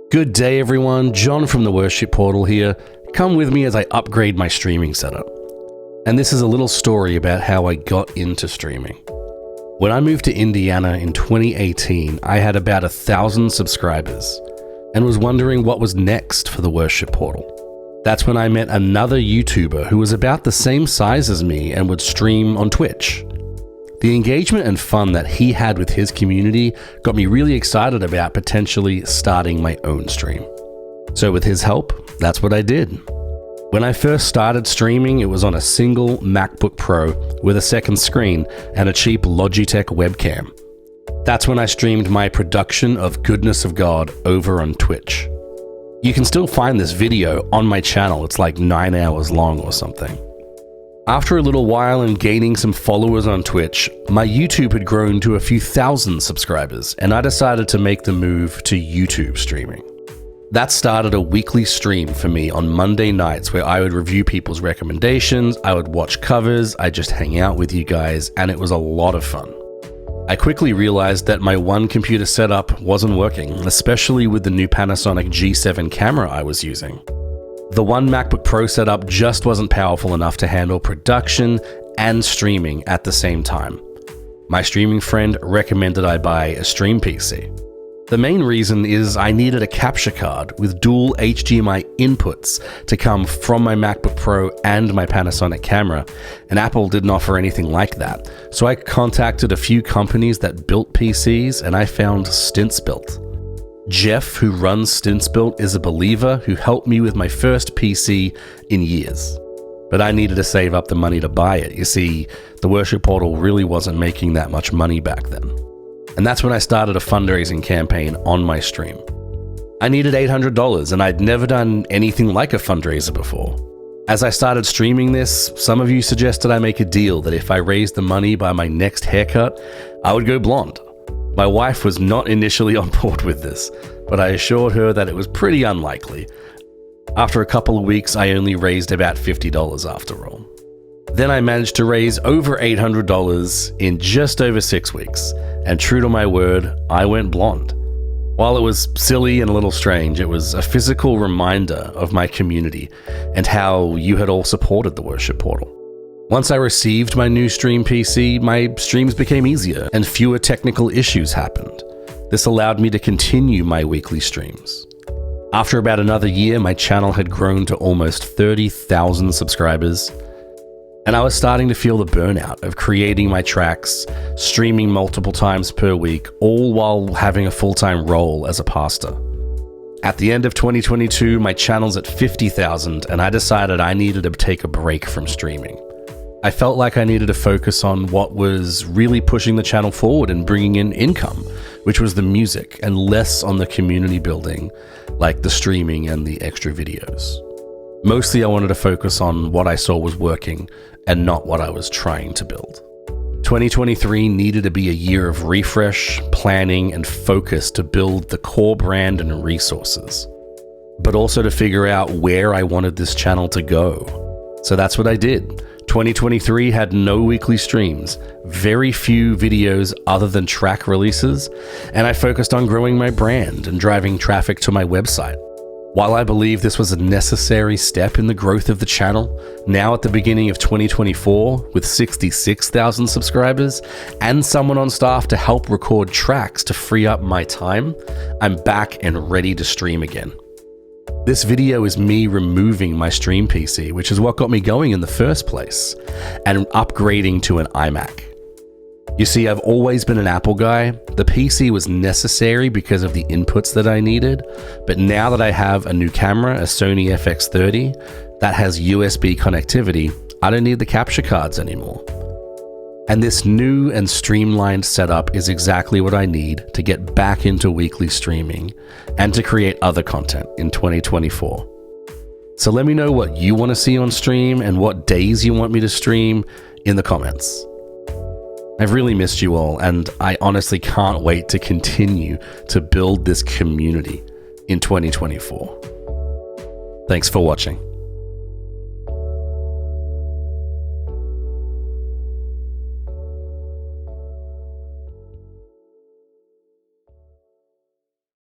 Good day everyone, John from the Worship Portal here. Come with me as I upgrade my streaming setup. And this is a little story about how I got into streaming. When I moved to Indiana in 2018, I had about 1,000 subscribers and was wondering what was next for the Worship Portal. That's when I met another YouTuber who was about the same size as me and would stream on Twitch. The engagement and fun that he had with his community got me really excited about potentially starting my own stream. So with his help, that's what I did. When I first started streaming, it was on a single MacBook Pro with a second screen and a cheap Logitech webcam. That's when I streamed my production of Goodness of God over on Twitch. You can still find this video on my channel, it's like 9 hours long or something. After a little while and gaining some followers on Twitch, my YouTube had grown to a few thousand subscribers, and I decided to make the move to YouTube streaming. That started a weekly stream for me on Monday nights where I would review people's recommendations, I would watch covers, I'd just hang out with you guys, and it was a lot of fun. I quickly realized that my one computer setup wasn't working, especially with the new Panasonic G7 camera I was using. The one MacBook Pro setup just wasn't powerful enough to handle production and streaming at the same time. My streaming friend recommended I buy a stream PC. The main reason is I needed a capture card with dual HDMI inputs to come from my MacBook Pro and my Panasonic camera, and Apple didn't offer anything like that. So I contacted a few companies that built PCs and I found Stintsbuilt. Jeff, who runs Stintsbuilt, is a believer who helped me with my first PC in years. But I needed to save up the money to buy it. You see, the Worship Portal really wasn't making that much money back then. And that's when I started a fundraising campaign on my stream. I needed $800 and I'd never done anything like a fundraiser before. As I started streaming this, some of you suggested I make a deal that if I raised the money by my next haircut, I would go blonde. My wife was not initially on board with this, but I assured her that it was pretty unlikely. After a couple of weeks, I only raised about $50 after all. Then I managed to raise over $800 in just over 6 weeks, and true to my word, I went blonde. While it was silly and a little strange, it was a physical reminder of my community and how you had all supported the Worship Portal. Once I received my new stream PC, my streams became easier and fewer technical issues happened. This allowed me to continue my weekly streams. After about another year, my channel had grown to almost 30,000 subscribers, and I was starting to feel the burnout of creating my tracks, streaming multiple times per week, all while having a full-time role as a pastor. At the end of 2022, my channel's at 50,000, and I decided I needed to take a break from streaming. I felt like I needed to focus on what was really pushing the channel forward and bringing in income, which was the music, and less on the community building, like the streaming and the extra videos. Mostly I wanted to focus on what I saw was working and not what I was trying to build. 2023 needed to be a year of refresh, planning, and focus to build the core brand and resources, but also to figure out where I wanted this channel to go. So that's what I did. 2023 had no weekly streams, very few videos other than track releases, and I focused on growing my brand and driving traffic to my website. While I believe this was a necessary step in the growth of the channel, now at the beginning of 2024, with 66,000 subscribers and someone on staff to help record tracks to free up my time, I'm back and ready to stream again. This video is me removing my stream PC, which is what got me going in the first place, and upgrading to an iMac. You see, I've always been an Apple guy. The PC was necessary because of the inputs that I needed, but now that I have a new camera, a Sony FX30, that has USB connectivity, I don't need the capture cards anymore. And this new and streamlined setup is exactly what I need to get back into weekly streaming and to create other content in 2024. So let me know what you want to see on stream and what days you want me to stream in the comments. I've really missed you all, and I honestly can't wait to continue to build this community in 2024. Thanks for watching.